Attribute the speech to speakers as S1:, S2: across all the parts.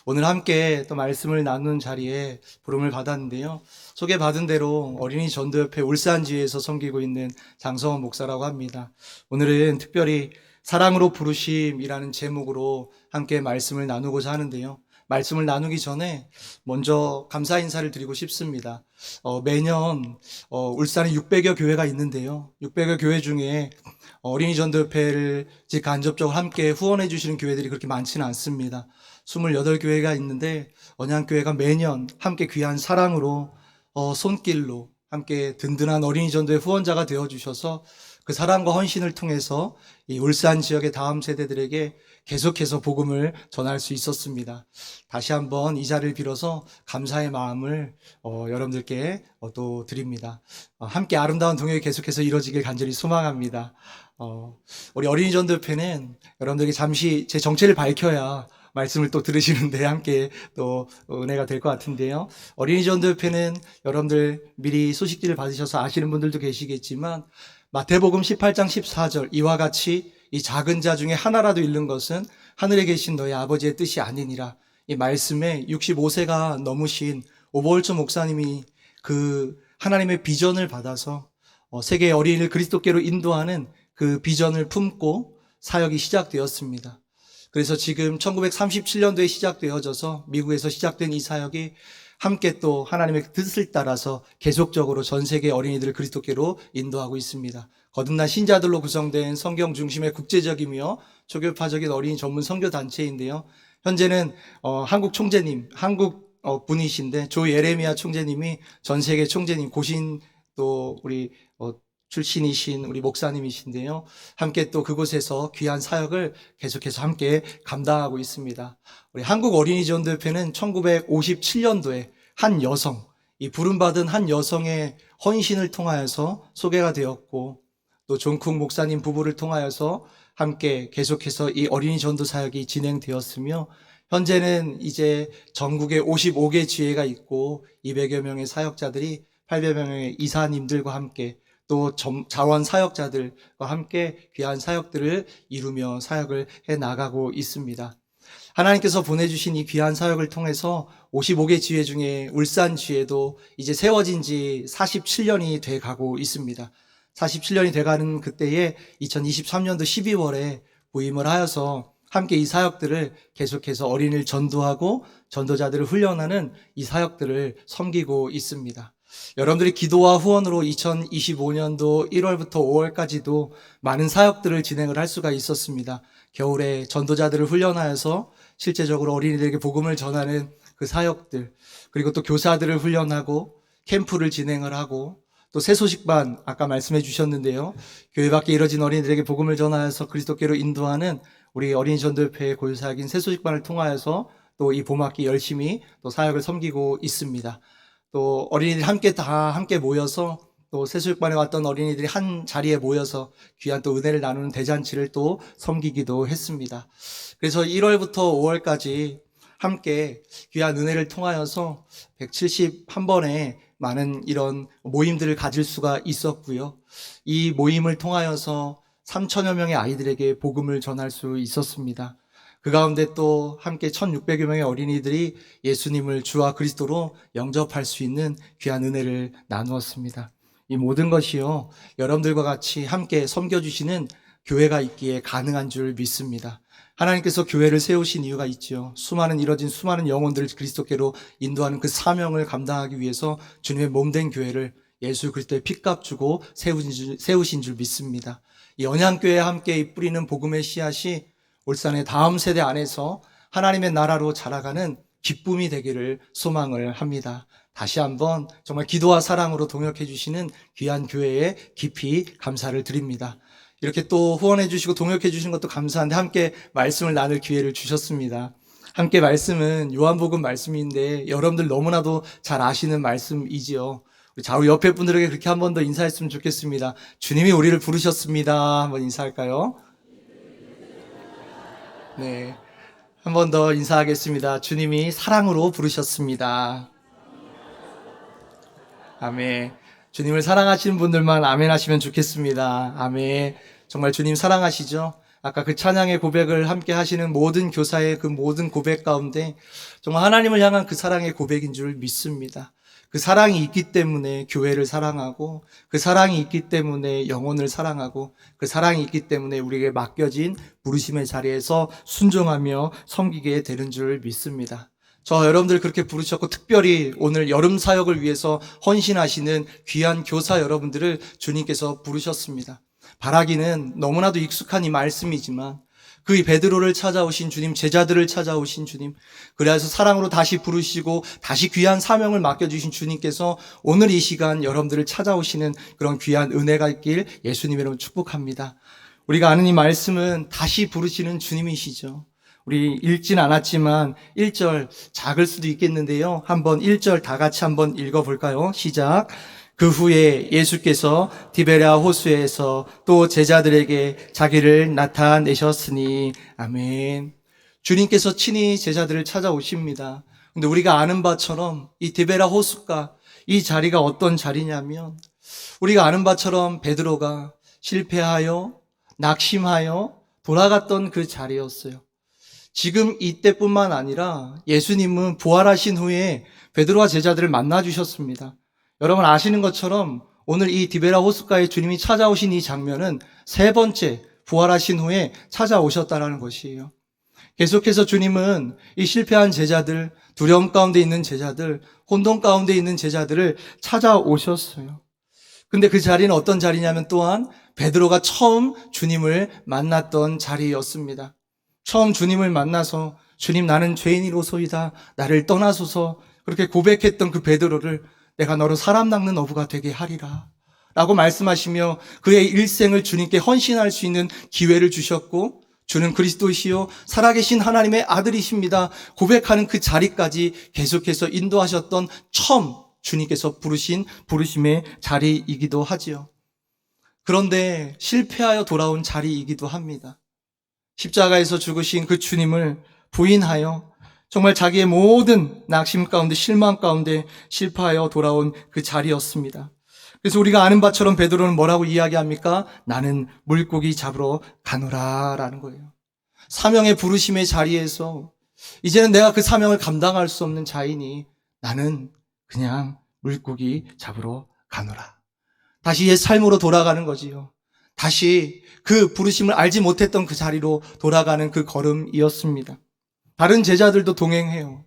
S1: 오늘 함께 또 말씀을 나누는 자리에 부름을 받았는데요. 소개받은 대로 어린이 전도협회 울산지회에서 섬기고 있는 장성원 목사라고 합니다. 오늘은 특별히 사랑으로 부르심이라는 제목으로 함께 말씀을 나누고자 하는데요. 말씀을 나누기 전에 먼저 감사 인사를 드리고 싶습니다. 매년 울산에 600여 교회가 있는데요. 600여 교회 중에 어린이 전도협회를 간접적으로 함께 후원해 주시는 교회들이 그렇게 많지는 않습니다. 28교회가 있는데 언양교회가 매년 함께 귀한 사랑으로 손길로 함께 든든한 어린이 전도의 후원자가 되어주셔서 그 사랑과 헌신을 통해서 이 울산 지역의 다음 세대들에게 계속해서 복음을 전할 수 있었습니다. 다시 한번 이 자리를 빌어서 감사의 마음을 여러분들께 또 드립니다. 함께 아름다운 동역이 계속해서 이루어지길 간절히 소망합니다. 우리 어린이 전도협회는 여러분들에게 잠시 제 정체를 밝혀야 말씀을 또 들으시는데 함께 또 은혜가 될 것 같은데요. 어린이 전도협회는 여러분들 미리 소식지를 받으셔서 아시는 분들도 계시겠지만 마태복음 18장 14절 이와 같이 이 작은 자 중에 하나라도 잃는 것은 하늘에 계신 너희 아버지의 뜻이 아니니라. 이 말씀에 65세가 넘으신 오버홀초 목사님이 그 하나님의 비전을 받아서 세계의 어린이를 그리스도께로 인도하는 그 비전을 품고 사역이 시작되었습니다. 그래서 지금 1937년도에 시작되어져서 미국에서 시작된 이 사역이 함께 또 하나님의 뜻을 따라서 계속적으로 전 세계 어린이들을 그리스도께로 인도하고 있습니다. 거듭난 신자들로 구성된 성경 중심의 국제적이며 초교파적인 어린이 전문 선교 단체인데요. 현재는 한국 총재님, 한국 분이신데 조 예레미야 총재님이 전 세계 총재님, 고신 또 우리 출신이신 우리 목사님이신데요. 함께 또 그곳에서 귀한 사역을 계속해서 함께 감당하고 있습니다. 우리 한국 어린이 전도협회는 1957년도에 한 여성, 이 부름받은 한 여성의 헌신을 통하여서 소개가 되었고 또 존쿵 목사님 부부를 통하여서 함께 계속해서 이 어린이 전도 사역이 진행되었으며 현재는 이제 전국에 55개 지회가 있고 200여 명의 사역자들이 800여 명의 이사님들과 함께 또 자원 사역자들과 함께 귀한 사역들을 이루며 사역을 해나가고 있습니다. 하나님께서 보내주신 이 귀한 사역을 통해서 55개 지회 중에 울산 지회도 이제 세워진 지 47년이 돼가고 있습니다. 47년이 돼가는 그때에 2023년도 12월에 부임을 하여서 함께 이 사역들을 계속해서 어린이를 전도하고 전도자들을 훈련하는 이 사역들을 섬기고 있습니다. 여러분들이 기도와 후원으로 2025년도 1월부터 5월까지도 많은 사역들을 진행을 할 수가 있었습니다. 겨울에 전도자들을 훈련하여서 실제적으로 어린이들에게 복음을 전하는 그 사역들, 그리고 또 교사들을 훈련하고 캠프를 진행을 하고 또 새소식반 아까 말씀해 주셨는데요. 교회 밖에 이뤄진 어린이들에게 복음을 전하여서 그리스도께로 인도하는 우리 어린이 전도협회의 고유사역인 새소식반을 통하여서 또 이 봄학기 열심히 또 사역을 섬기고 있습니다. 또 어린이들이 함께 모여서 또 새수육반에 왔던 어린이들이 한 자리에 모여서 귀한 또 은혜를 나누는 대잔치를 또 섬기기도 했습니다. 그래서 1월부터 5월까지 함께 귀한 은혜를 통하여서 171번의 많은 이런 모임들을 가질 수가 있었고요. 이 모임을 통하여서 3천여 명의 아이들에게 복음을 전할 수 있었습니다. 그 가운데 또 함께 1600여 명의 어린이들이 예수님을 주와 그리스도로 영접할 수 있는 귀한 은혜를 나누었습니다. 이 모든 것이요, 여러분들과 같이 함께 섬겨주시는 교회가 있기에 가능한 줄 믿습니다. 하나님께서 교회를 세우신 이유가 있죠. 이뤄진 수많은 영혼들을 그리스도께로 인도하는 그 사명을 감당하기 위해서 주님의 몸된 교회를 예수 그리스도의 핏값 주고 세우신 줄 믿습니다. 이 언양교회에 함께 뿌리는 복음의 씨앗이 울산의 다음 세대 안에서 하나님의 나라로 자라가는 기쁨이 되기를 소망을 합니다. 다시 한번 정말 기도와 사랑으로 동역해 주시는 귀한 교회에 깊이 감사를 드립니다. 이렇게 또 후원해 주시고 동역해 주신 것도 감사한데 함께 말씀을 나눌 기회를 주셨습니다. 함께 말씀은 요한복음 말씀인데 여러분들 너무나도 잘 아시는 말씀이지요. 우리 좌우 옆에 분들에게 그렇게 한 번 더 인사했으면 좋겠습니다. 주님이 우리를 부르셨습니다. 한번 인사할까요? 네, 한 번 더 인사하겠습니다. 주님이 사랑으로 부르셨습니다. 아멘. 주님을 사랑하시는 분들만 아멘 하시면 좋겠습니다. 아멘. 정말 주님 사랑하시죠? 아까 그 찬양의 고백을 함께 하시는 모든 교사의 그 모든 고백 가운데 정말 하나님을 향한 그 사랑의 고백인 줄 믿습니다. 그 사랑이 있기 때문에 교회를 사랑하고, 그 사랑이 있기 때문에 영혼을 사랑하고, 그 사랑이 있기 때문에 우리에게 맡겨진 부르심의 자리에서 순종하며 섬기게 되는 줄 믿습니다. 저 여러분들 그렇게 부르셨고, 특별히 오늘 여름 사역을 위해서 헌신하시는 귀한 교사 여러분들을 주님께서 부르셨습니다. 바라기는 너무나도 익숙한 이 말씀이지만 그 베드로를 찾아오신 주님, 제자들을 찾아오신 주님, 그래서 사랑으로 다시 부르시고 다시 귀한 사명을 맡겨주신 주님께서 오늘 이 시간 여러분들을 찾아오시는 그런 귀한 은혜가 있길 예수님 이름으로 축복합니다. 우리가 아는 이 말씀은 다시 부르시는 주님이시죠. 우리 읽진 않았지만 1절 작을 수도 있겠는데요. 한번 1절 다 같이 한번 읽어볼까요? 시작. 그 후에 예수께서 디베랴 호수에서 또 제자들에게 자기를 나타내셨으니. 아멘. 주님께서 친히 제자들을 찾아오십니다. 근데 우리가 아는 바처럼 이 디베랴 호수가 이 자리가 어떤 자리냐면 우리가 아는 바처럼 베드로가 실패하여 낙심하여 돌아갔던 그 자리였어요. 지금 이때뿐만 아니라 예수님은 부활하신 후에 베드로와 제자들을 만나 주셨습니다. 여러분 아시는 것처럼 오늘 이 디베랴 호숫가에 주님이 찾아오신 이 장면은 세 번째 부활하신 후에 찾아오셨다라는 것이에요. 계속해서 주님은 이 실패한 제자들, 두려움 가운데 있는 제자들, 혼돈 가운데 있는 제자들을 찾아오셨어요. 근데 그 자리는 어떤 자리냐면 또한 베드로가 처음 주님을 만났던 자리였습니다. 처음 주님을 만나서 주님 나는 죄인이로소이다 나를 떠나소서 그렇게 고백했던 그 베드로를 내가 너로 사람 낚는 어부가 되게 하리라 라고 말씀하시며 그의 일생을 주님께 헌신할 수 있는 기회를 주셨고 주는 그리스도시요 살아계신 하나님의 아들이십니다 고백하는 그 자리까지 계속해서 인도하셨던 처음 주님께서 부르신 부르심의 자리이기도 하지요. 그런데 실패하여 돌아온 자리이기도 합니다. 십자가에서 죽으신 그 주님을 부인하여 정말 자기의 모든 낙심 가운데 실망 가운데 실패하여 돌아온 그 자리였습니다. 그래서 우리가 아는 바처럼 베드로는 뭐라고 이야기합니까? 나는 물고기 잡으러 가노라 라는 거예요. 사명의 부르심의 자리에서 이제는 내가 그 사명을 감당할 수 없는 자이니 나는 그냥 물고기 잡으러 가노라. 다시 옛 삶으로 돌아가는 거지요. 다시 그 부르심을 알지 못했던 그 자리로 돌아가는 그 걸음이었습니다. 다른 제자들도 동행해요.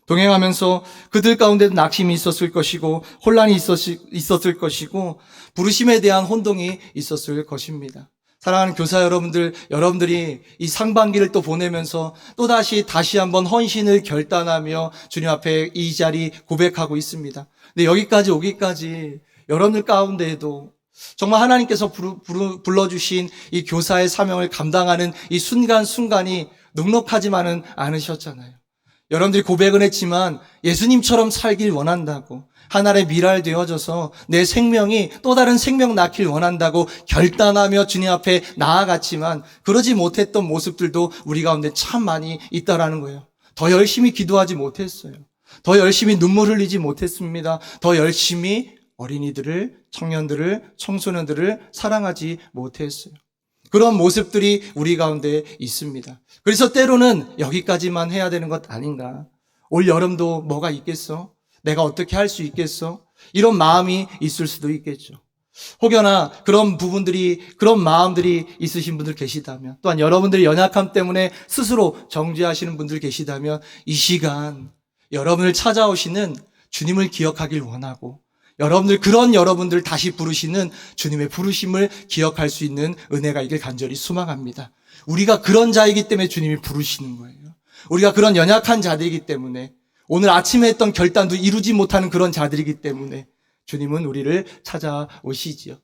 S1: 동행하면서 그들 가운데도 낙심이 있었을 것이고 혼란이 있었을 것이고 부르심에 대한 혼동이 있었을 것입니다. 사랑하는 교사 여러분들, 여러분들이 이 상반기를 또 보내면서 또다시 한번 헌신을 결단하며 주님 앞에 이 자리 고백하고 있습니다. 근데 여기까지 오기까지 여러분들 가운데에도 정말 하나님께서 불러주신 이 교사의 사명을 감당하는 이 순간순간이 넉넉하지만은 않으셨잖아요. 여러분들이 고백은 했지만 예수님처럼 살길 원한다고 하늘에 밀알되어져서 내 생명이 또 다른 생명 낳길 원한다고 결단하며 주님 앞에 나아갔지만 그러지 못했던 모습들도 우리 가운데 참 많이 있다라는 거예요. 더 열심히 기도하지 못했어요. 더 열심히 눈물 흘리지 못했습니다. 더 열심히 어린이들을, 청년들을, 청소년들을 사랑하지 못했어요. 그런 모습들이 우리 가운데 있습니다. 그래서 때로는 여기까지만 해야 되는 것 아닌가? 올 여름도 뭐가 있겠어? 내가 어떻게 할 수 있겠어? 이런 마음이 있을 수도 있겠죠. 혹여나 그런 부분들이, 그런 마음들이 있으신 분들 계시다면, 또한 여러분들의 연약함 때문에 스스로 정죄하시는 분들 계시다면, 이 시간 여러분을 찾아오시는 주님을 기억하길 원하고, 그런 여러분들 다시 부르시는 주님의 부르심을 기억할 수 있는 은혜가 있길 간절히 소망합니다. 우리가 그런 자이기 때문에 주님이 부르시는 거예요. 우리가 그런 연약한 자들이기 때문에 오늘 아침에 했던 결단도 이루지 못하는 그런 자들이기 때문에 주님은 우리를 찾아오시지요.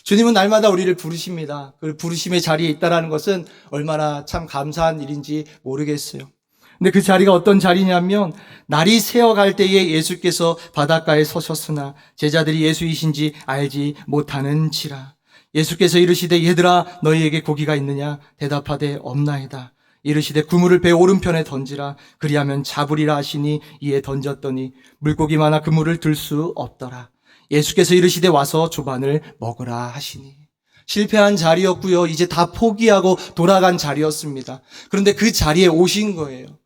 S1: 주님은 날마다 우리를 부르십니다. 그 부르심의 자리에 있다는 것은 얼마나 참 감사한 일인지 모르겠어요. 근데 그 자리가 어떤 자리냐면 날이 새어갈 때에 예수께서 바닷가에 서셨으나 제자들이 예수이신지 알지 못하는지라. 예수께서 이르시되 얘들아 너희에게 고기가 있느냐 대답하되 없나이다. 이르시되 그물을 배 오른편에 던지라 그리하면 잡으리라 하시니 이에 던졌더니 물고기 많아 그물을 들 수 없더라. 예수께서 이르시되 와서 조반을 먹으라 하시니. 실패한 자리였고요. 이제 다 포기하고 돌아간 자리였습니다. 그런데 그 자리에 오신 거예요.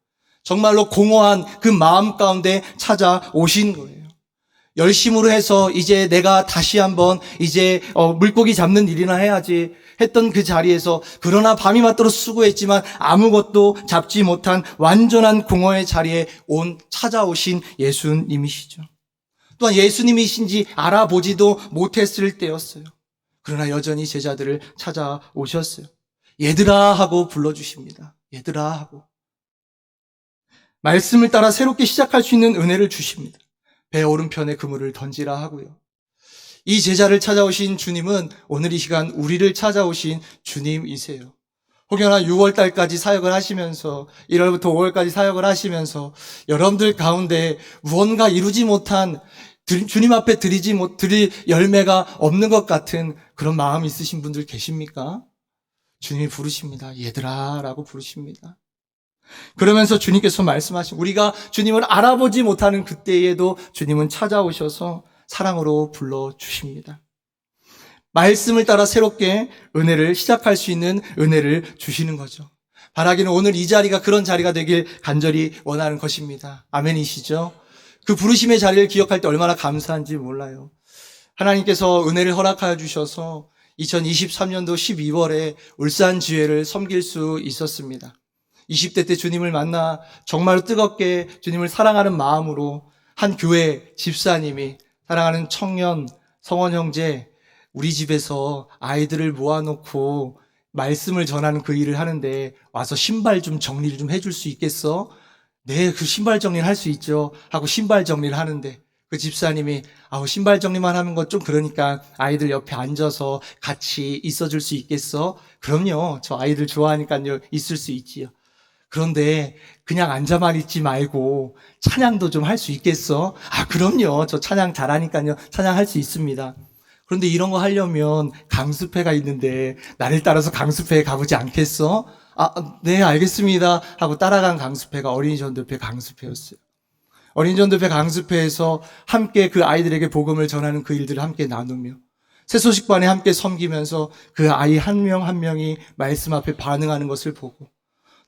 S1: 정말로 공허한 그 마음 가운데 찾아오신 거예요. 열심으로 해서 이제 내가 다시 한번 이제 물고기 잡는 일이나 해야지 했던 그 자리에서, 그러나 밤이 맞도록 수고했지만 아무것도 잡지 못한 완전한 공허의 자리에 찾아오신 예수님이시죠. 또한 예수님이신지 알아보지도 못했을 때였어요. 그러나 여전히 제자들을 찾아오셨어요. 얘들아 하고 불러주십니다. 얘들아 하고. 말씀을 따라 새롭게 시작할 수 있는 은혜를 주십니다. 배 오른편에 그물을 던지라 하고요. 이 제자를 찾아오신 주님은 오늘 이 시간 우리를 찾아오신 주님이세요. 혹여나 6월달까지 사역을 하시면서 1월부터 5월까지 사역을 하시면서 여러분들 가운데 무언가 이루지 못한, 주님 앞에 드릴 열매가 없는 것 같은 그런 마음이 있으신 분들 계십니까? 주님이 부르십니다. 얘들아 라고 부르십니다. 그러면서 주님께서 말씀하신, 우리가 주님을 알아보지 못하는 그때에도 주님은 찾아오셔서 사랑으로 불러주십니다. 말씀을 따라 새롭게 은혜를 시작할 수 있는 은혜를 주시는 거죠. 바라기는 오늘 이 자리가 그런 자리가 되길 간절히 원하는 것입니다. 아멘이시죠? 그 부르심의 자리를 기억할 때 얼마나 감사한지 몰라요. 하나님께서 은혜를 허락하여 주셔서 2023년도 12월에 울산지회를 섬길 수 있었습니다. 20대 때 주님을 만나 정말 뜨겁게 주님을 사랑하는 마음으로 한 교회 집사님이, 사랑하는 청년, 성원 형제, 우리 집에서 아이들을 모아놓고 말씀을 전하는 그 일을 하는데 와서 신발 좀 정리를 좀 해줄 수 있겠어? 네, 그 신발 정리를 할 수 있죠 하고 신발 정리를 하는데, 그 집사님이 신발 정리만 하는 건 좀 그러니까 아이들 옆에 앉아서 같이 있어줄 수 있겠어? 그럼요, 저 아이들 좋아하니까요, 있을 수 있지요. 그런데 그냥 앉아만 있지 말고 찬양도 좀 할 수 있겠어? 그럼요, 저 찬양 잘하니까요, 찬양할 수 있습니다. 그런데 이런 거 하려면 강습회가 있는데 나를 따라서 강습회에 가보지 않겠어? 네, 알겠습니다 하고 따라간 강습회가 어린이 전도회 강습회였어요. 어린이 전도회 강습회에서 함께 그 아이들에게 복음을 전하는 그 일들을 함께 나누며 새소식반에 함께 섬기면서 그 아이 한 명 한 명이 말씀 앞에 반응하는 것을 보고,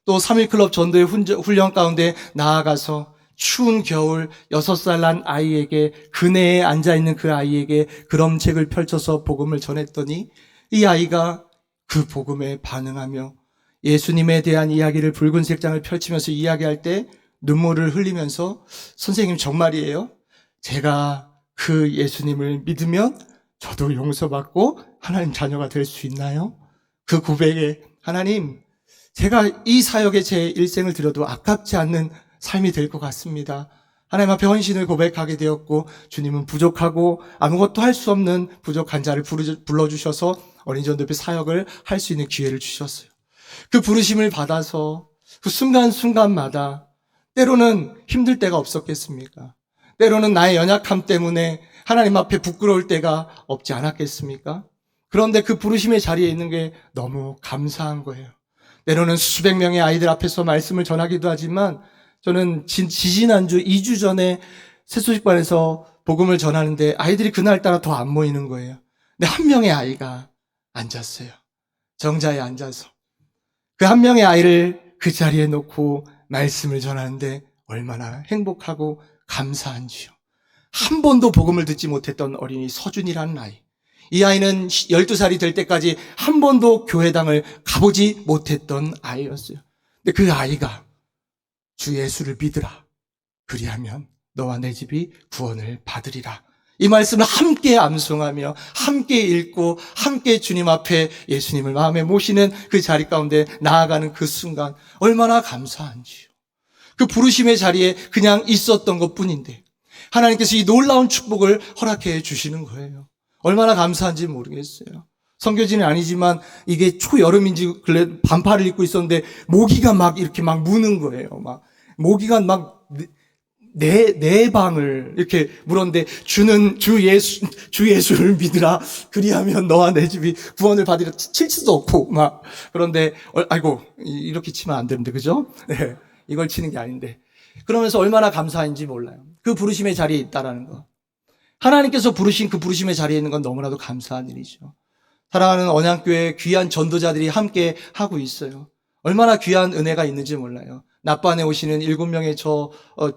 S1: 또 3.1클럽 전도의 훈련 가운데 나아가서 추운 겨울 6살 난 아이에게, 그네에 앉아있는 그 아이에게 그럼책을 펼쳐서 복음을 전했더니 이 아이가 그 복음에 반응하며 예수님에 대한 이야기를 붉은색 장을 펼치면서 이야기할 때 눈물을 흘리면서, 선생님 정말이에요? 제가 그 예수님을 믿으면 저도 용서받고 하나님 자녀가 될 수 있나요? 그 고백에, 하나님, 제가 이 사역에 제 일생을 드려도 아깝지 않는 삶이 될 것 같습니다. 하나님 앞에 헌신을 고백하게 되었고, 주님은 부족하고 아무것도 할 수 없는 부족한 자를 불러주셔서 어린이 전도회 사역을 할 수 있는 기회를 주셨어요. 그 부르심을 받아서 그 순간순간마다 때로는 힘들 때가 없었겠습니까? 때로는 나의 연약함 때문에 하나님 앞에 부끄러울 때가 없지 않았겠습니까? 그런데 그 부르심의 자리에 있는 게 너무 감사한 거예요. 때로는 수백 명의 아이들 앞에서 말씀을 전하기도 하지만, 저는 지지난주 2주 전에 새소식반에서 복음을 전하는데 아이들이 그날따라 더 안 모이는 거예요. 근데 한 명의 아이가 앉았어요. 정자에 앉아서. 그 한 명의 아이를 그 자리에 놓고 말씀을 전하는데 얼마나 행복하고 감사한지요. 한 번도 복음을 듣지 못했던 어린이 서준이라는 아이. 이 아이는 12살이 될 때까지 한 번도 교회당을 가보지 못했던 아이였어요. 근데 그 아이가 주 예수를 믿으라. 그리하면 너와 내 집이 구원을 받으리라. 이 말씀을 함께 암송하며 함께 읽고 함께 주님 앞에 예수님을 마음에 모시는 그 자리 가운데 나아가는 그 순간 얼마나 감사한지요. 그 부르심의 자리에 그냥 있었던 것뿐인데 하나님께서 이 놀라운 축복을 허락해 주시는 거예요. 얼마나 감사한지 모르겠어요. 선교지는 아니지만 이게 초여름인지 반팔을 입고 있었는데 모기가 막 이렇게 막 무는 거예요. 막 모기가 막 내 방을 이렇게 물었는데 주 예수를 믿으라. 그리하면 너와 내 집이 구원을 받으리라. 칠 수도 없고 막 그런데 아이고 이렇게 치면 안 되는데 그죠? 네, 이걸 치는 게 아닌데 그러면서 얼마나 감사한지 몰라요. 그 부르심의 자리에 있다라는 거. 하나님께서 부르신 그 부르심의 자리에 있는 건 너무나도 감사한 일이죠. 사랑하는 언양교회 귀한 전도자들이 함께 하고 있어요. 얼마나 귀한 은혜가 있는지 몰라요. 낮반에 오시는 7명의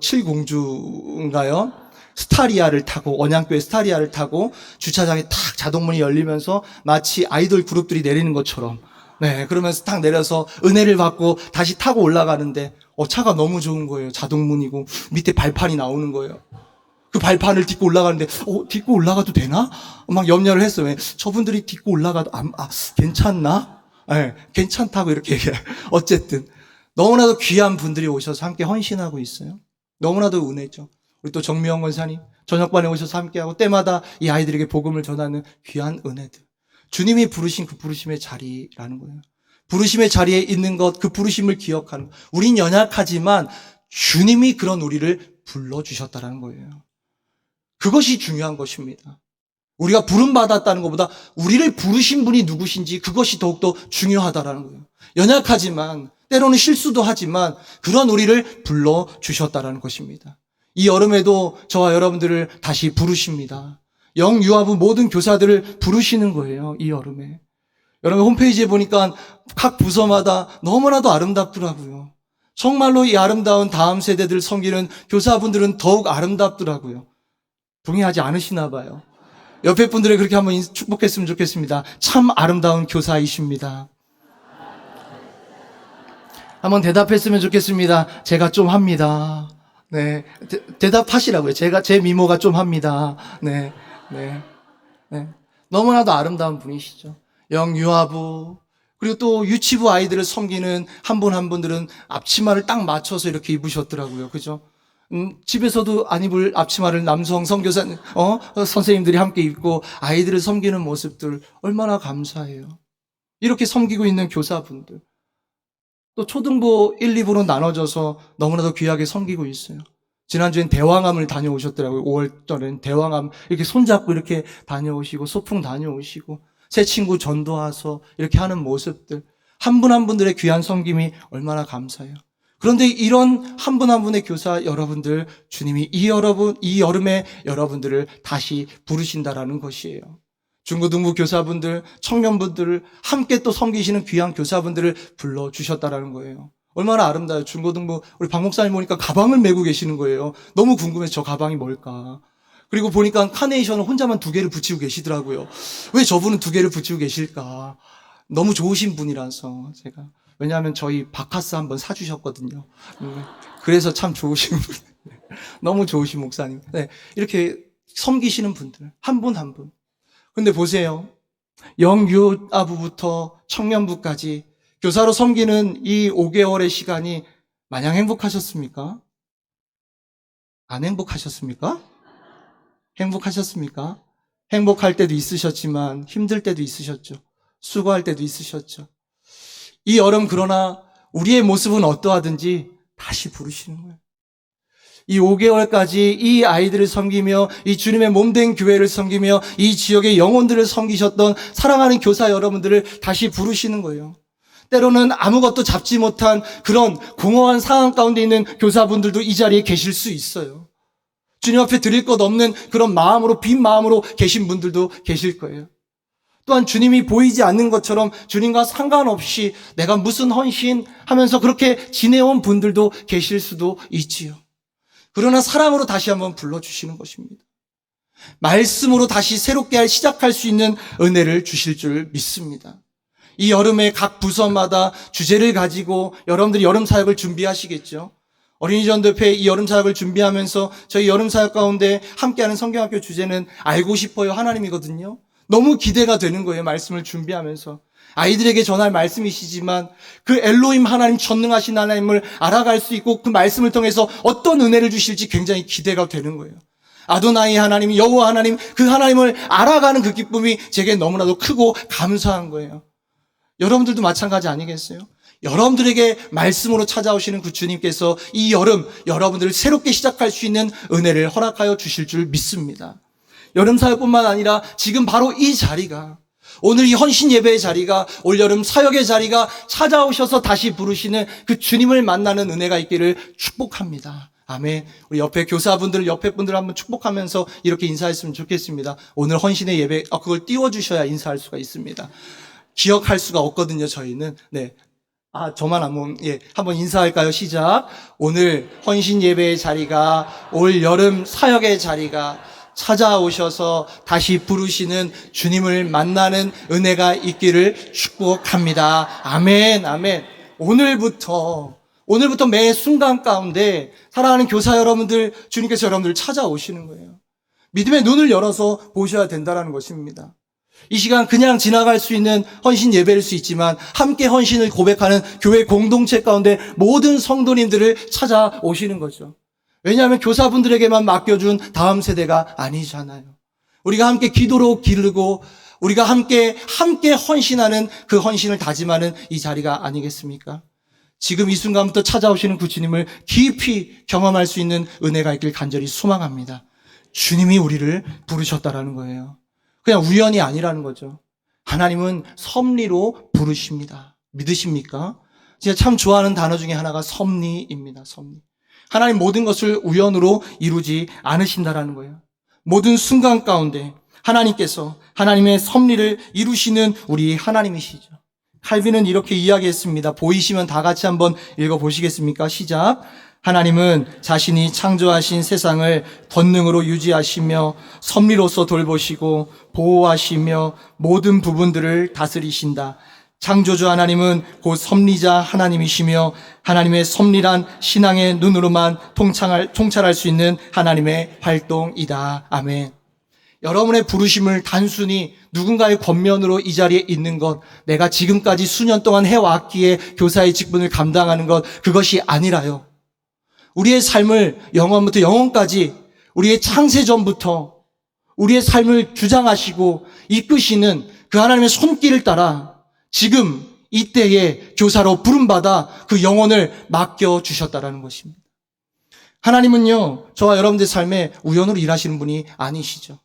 S1: 칠공주인가요? 스타리아를 타고, 언양교회 스타리아를 타고 주차장에 탁 자동문이 열리면서 마치 아이돌 그룹들이 내리는 것처럼, 네, 그러면서 탁 내려서 은혜를 받고 다시 타고 올라가는데, 차가 너무 좋은 거예요. 자동문이고 밑에 발판이 나오는 거예요. 그 발판을 딛고 올라가는데, 딛고 올라가도 되나? 막 염려를 했어요. 저분들이 딛고 올라가도, 괜찮나? 네, 괜찮다고 이렇게 얘기해요. 어쨌든. 너무나도 귀한 분들이 오셔서 함께 헌신하고 있어요. 너무나도 은혜죠. 우리 또 정미영 권사님, 저녁반에 오셔서 함께하고 때마다 이 아이들에게 복음을 전하는 귀한 은혜들. 주님이 부르신 그 부르심의 자리라는 거예요. 부르심의 자리에 있는 것, 그 부르심을 기억하는 것. 우린 연약하지만 주님이 그런 우리를 불러주셨다는 거예요. 그것이 중요한 것입니다. 우리가 부름받았다는 것보다 우리를 부르신 분이 누구신지 그것이 더욱더 중요하다는 거예요. 연약하지만 때로는 실수도 하지만 그런 우리를 불러주셨다는 것입니다. 이 여름에도 저와 여러분들을 다시 부르십니다. 영유아부 모든 교사들을 부르시는 거예요. 이 여름에. 여러분 홈페이지에 보니까 각 부서마다 너무나도 아름답더라고요. 정말로 이 아름다운 다음 세대들 섬기는 교사분들은 더욱 아름답더라고요. 동의하지 않으시나 봐요. 옆에 분들에게 그렇게 한번 축복했으면 좋겠습니다. 참 아름다운 교사이십니다. 한번 대답했으면 좋겠습니다. 제가 좀 합니다. 네, 대답하시라고요. 제 미모가 좀 합니다. 네. 너무나도 아름다운 분이시죠. 영유아부, 그리고 또 유치부 아이들을 섬기는 한 분 한 분들은 앞치마를 딱 맞춰서 이렇게 입으셨더라고요. 그죠? 집에서도 안 입을 앞치마를 남성 선교사, 선생님들이 함께 입고 아이들을 섬기는 모습들 얼마나 감사해요. 이렇게 섬기고 있는 교사분들. 또 초등부 1, 2부로 나눠져서 너무나도 귀하게 섬기고 있어요. 지난주엔 대왕암을 다녀오셨더라고요. 5월달엔 대왕암 이렇게 손잡고 이렇게 다녀오시고 소풍 다녀오시고 새 친구 전도와서 이렇게 하는 모습들. 한 분 한 분들의 귀한 섬김이 얼마나 감사해요. 그런데 이런 한 분 한 분의 교사 여러분들, 주님이 이 여름에 여러분들을 다시 부르신다라는 것이에요. 중고등부 교사분들, 청년분들을 함께 또 섬기시는 귀한 교사분들을 불러주셨다라는 거예요. 얼마나 아름다워요. 중고등부 우리 박 목사님 보니까 가방을 메고 계시는 거예요. 너무 궁금해서 저 가방이 뭘까. 그리고 보니까 카네이션을 혼자만 2개를 붙이고 계시더라고요. 왜 저분은 2개를 붙이고 계실까. 너무 좋으신 분이라서 제가. 왜냐하면 저희 바카스 한번 사주셨거든요. 그래서 참 좋으신 분. 너무 좋으신 목사님. 네, 이렇게 섬기시는 분들 한 분 한 분. 근데 보세요. 영유아부부터 청년부까지 교사로 섬기는 이 5개월의 시간이 마냥 행복하셨습니까? 안 행복하셨습니까? 행복하셨습니까? 행복할 때도 있으셨지만 힘들 때도 있으셨죠. 수고할 때도 있으셨죠. 이 여름 그러나 우리의 모습은 어떠하든지 다시 부르시는 거예요. 이 5개월까지 이 아이들을 섬기며 이 주님의 몸된 교회를 섬기며 이 지역의 영혼들을 섬기셨던 사랑하는 교사 여러분들을 다시 부르시는 거예요. 때로는 아무것도 잡지 못한 그런 공허한 상황 가운데 있는 교사분들도 이 자리에 계실 수 있어요. 주님 앞에 드릴 것 없는 그런 마음으로, 빈 마음으로 계신 분들도 계실 거예요. 또한 주님이 보이지 않는 것처럼 주님과 상관없이 내가 무슨 헌신하면서 그렇게 지내온 분들도 계실 수도 있지요. 그러나 사랑으로 다시 한번 불러주시는 것입니다. 말씀으로 다시 새롭게 시작할 수 있는 은혜를 주실 줄 믿습니다. 이 여름에 각 부서마다 주제를 가지고 여러분들이 여름 사역을 준비하시겠죠. 어린이전도협회 이 여름 사역을 준비하면서 저희 여름 사역 가운데 함께하는 성경학교 주제는 알고 싶어요 하나님이거든요. 너무 기대가 되는 거예요. 말씀을 준비하면서. 아이들에게 전할 말씀이시지만 그 엘로힘 하나님, 전능하신 하나님을 알아갈 수 있고 그 말씀을 통해서 어떤 은혜를 주실지 굉장히 기대가 되는 거예요. 아도나이 하나님, 여호와 하나님, 그 하나님을 알아가는 그 기쁨이 제게 너무나도 크고 감사한 거예요. 여러분들도 마찬가지 아니겠어요? 여러분들에게 말씀으로 찾아오시는 그 주님께서 이 여름 여러분들을 새롭게 시작할 수 있는 은혜를 허락하여 주실 줄 믿습니다. 여름 사역뿐만 아니라 지금 바로 이 자리가, 오늘 이 헌신 예배의 자리가, 올여름 사역의 자리가 찾아오셔서 다시 부르시는 그 주님을 만나는 은혜가 있기를 축복합니다. 아멘. 우리 옆에 교사분들, 옆에 분들 한번 축복하면서 이렇게 인사했으면 좋겠습니다. 오늘 헌신의 예배, 그걸 띄워주셔야 인사할 수가 있습니다. 기억할 수가 없거든요, 저희는. 네. 저만 한번 인사할까요? 시작. 오늘 헌신 예배의 자리가, 올 여름 사역의 자리가 찾아오셔서 다시 부르시는 주님을 만나는 은혜가 있기를 축복합니다. 아멘, 아멘. 오늘부터 매 순간 가운데 사랑하는 교사 여러분들, 주님께서 여러분들 찾아오시는 거예요. 믿음의 눈을 열어서 보셔야 된다는 것입니다. 이 시간 그냥 지나갈 수 있는 헌신 예배일 수 있지만 함께 헌신을 고백하는 교회 공동체 가운데 모든 성도님들을 찾아오시는 거죠. 왜냐하면 교사분들에게만 맡겨준 다음 세대가 아니잖아요. 우리가 함께 기도로 기르고 우리가 함께 헌신하는 그 헌신을 다짐하는 이 자리가 아니겠습니까? 지금 이 순간부터 찾아오시는 그 주님을 깊이 경험할 수 있는 은혜가 있길 간절히 소망합니다. 주님이 우리를 부르셨다라는 거예요. 그냥 우연이 아니라는 거죠. 하나님은 섭리로 부르십니다. 믿으십니까? 제가 참 좋아하는 단어 중에 하나가 섭리입니다. 섭리. 하나님 모든 것을 우연으로 이루지 않으신다라는 거예요. 모든 순간 가운데 하나님께서 하나님의 섭리를 이루시는 우리 하나님이시죠. 칼빈은 이렇게 이야기했습니다. 보이시면 다 같이 한번 읽어보시겠습니까? 시작. 하나님은 자신이 창조하신 세상을 권능으로 유지하시며 섭리로서 돌보시고 보호하시며 모든 부분들을 다스리신다. 창조주 하나님은 곧 섭리자 하나님이시며 하나님의 섭리란 신앙의 눈으로만 통찰할 수 있는 하나님의 활동이다. 아멘. 여러분의 부르심을 단순히 누군가의 권면으로 이 자리에 있는 것, 내가 지금까지 수년 동안 해왔기에 교사의 직분을 감당하는 것, 그것이 아니라요. 우리의 삶을 영원부터 영원까지 우리의 창세전부터 우리의 삶을 주장하시고 이끄시는 그 하나님의 손길을 따라 지금 이때에 교사로 부름받아 그 영혼을 맡겨주셨다라는 것입니다. 하나님은요, 저와 여러분들 삶에 우연으로 일하시는 분이 아니시죠.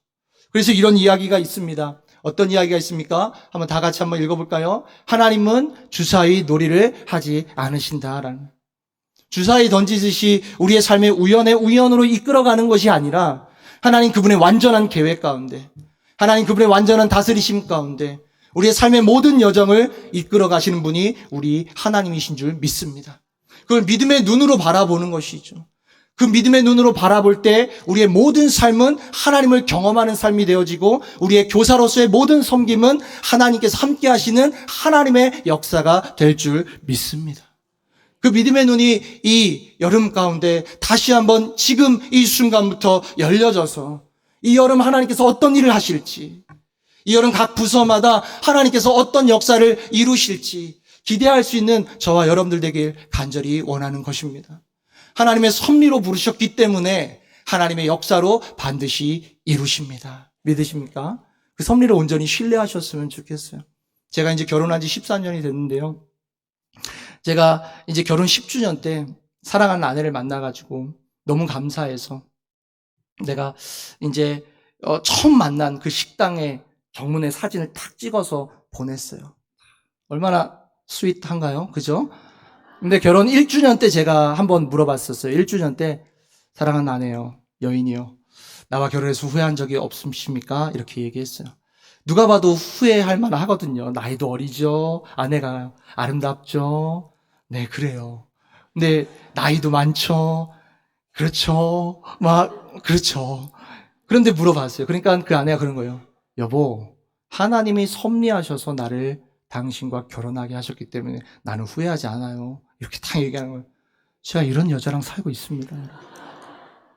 S1: 그래서 이런 이야기가 있습니다. 어떤 이야기가 있습니까? 한번 다 같이 한번 읽어볼까요? 하나님은 주사위 놀이를 하지 않으신다라는. 주사위 던지듯이 우리의 삶의 우연으로 이끌어가는 것이 아니라 하나님 그분의 완전한 계획 가운데, 하나님 그분의 완전한 다스리심 가운데 우리의 삶의 모든 여정을 이끌어 가시는 분이 우리 하나님이신 줄 믿습니다. 그걸 믿음의 눈으로 바라보는 것이죠. 그 믿음의 눈으로 바라볼 때 우리의 모든 삶은 하나님을 경험하는 삶이 되어지고 우리의 교사로서의 모든 섬김은 하나님께서 함께 하시는 하나님의 역사가 될 줄 믿습니다. 그 믿음의 눈이 이 여름 가운데 다시 한번 지금 이 순간부터 열려져서 이 여름 하나님께서 어떤 일을 하실지, 이 여름 각 부서마다 하나님께서 어떤 역사를 이루실지 기대할 수 있는 저와 여러분들 되길 간절히 원하는 것입니다. 하나님의 섭리로 부르셨기 때문에 하나님의 역사로 반드시 이루십니다. 믿으십니까? 그 섭리를 온전히 신뢰하셨으면 좋겠어요. 제가 이제 결혼한 지 14년이 됐는데요. 제가 이제 결혼 10주년 때 사랑하는 아내를 만나가지고 너무 감사해서 내가 이제 처음 만난 그 식당의 정문에 사진을 탁 찍어서 보냈어요. 얼마나 스윗한가요? 그죠? 근데 결혼 1주년 때 제가 한번 물어봤었어요. 1주년 때 사랑하는 아내요, 여인이요, 나와 결혼해서 후회한 적이 없으십니까? 이렇게 얘기했어요. 누가 봐도 후회할 만하거든요. 나이도 어리죠. 아내가 아름답죠. 네, 그래요. 근데 나이도 많죠. 그렇죠. 그렇죠. 그런데 물어봤어요. 그러니까 그 아내가 그런 거예요. 여보, 하나님이 섭리하셔서 나를 당신과 결혼하게 하셨기 때문에 나는 후회하지 않아요. 이렇게 딱 얘기하는 거예요. 제가 이런 여자랑 살고 있습니다.